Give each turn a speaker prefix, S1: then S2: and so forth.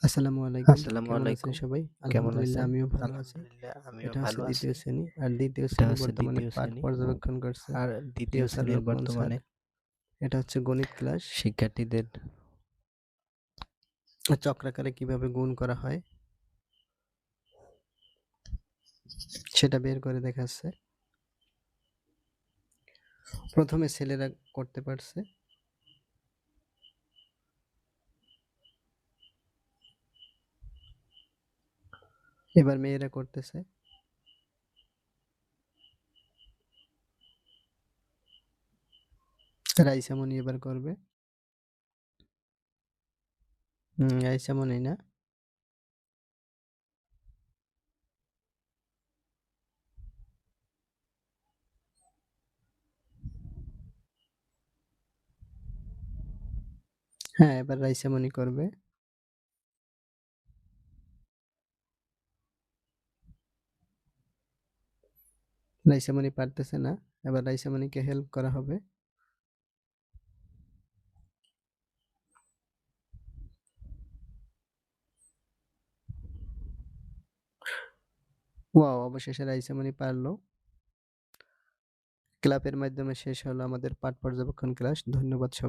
S1: আসসালামু আলাইকুম।
S2: আসসালামু
S1: কেমন আছেন
S2: আলাইকুম।
S1: সবাই?
S2: কেমন
S1: আলহামদুলিল্লাহ
S2: আছেন?
S1: আমিও ভালো আছি।
S2: আলহামদুলিল্লাহ আমিও
S1: এটা হচ্ছে
S2: ভালো আছি।
S1: ২য় শ্রেণী। আর ২য়
S2: এটা
S1: শ্রেণী
S2: হচ্ছে
S1: বর্তমানে
S2: ২য়
S1: পাঠ
S2: শ্রেণী।
S1: পর্যবেক্ষণ করছে
S2: আর
S1: প্রিয়
S2: ২য়
S1: স্যার
S2: শ্রেণীর
S1: লোকমান স্যার।
S2: বর্তমানে
S1: এটা হচ্ছে গণিত ক্লাস।
S2: শিক্ষার্থীদের
S1: চক্রাকারে কিভাবে গুণ করা হয় সেটা বের করে দেখাচ্ছে। প্রথমে ছেলেরা করতে পারছে। এবার মেয়েরা করতেছে। রাইসামণি এবার করবে। রাইসামণি না। হ্যাঁ, এবার রাইসামণি করবে। রাইসামণি পারতেছে না। এবার রাইসামণিকে হেল্প করা হবে। ওয়াও! অবশেষে রাইসামণি পারল। ক্লাবের মাধ্যমে শেষ হলো আমাদের পাঠ পর্যবেক্ষণ ক্লাস। ধন্যবাদ সবাইকে।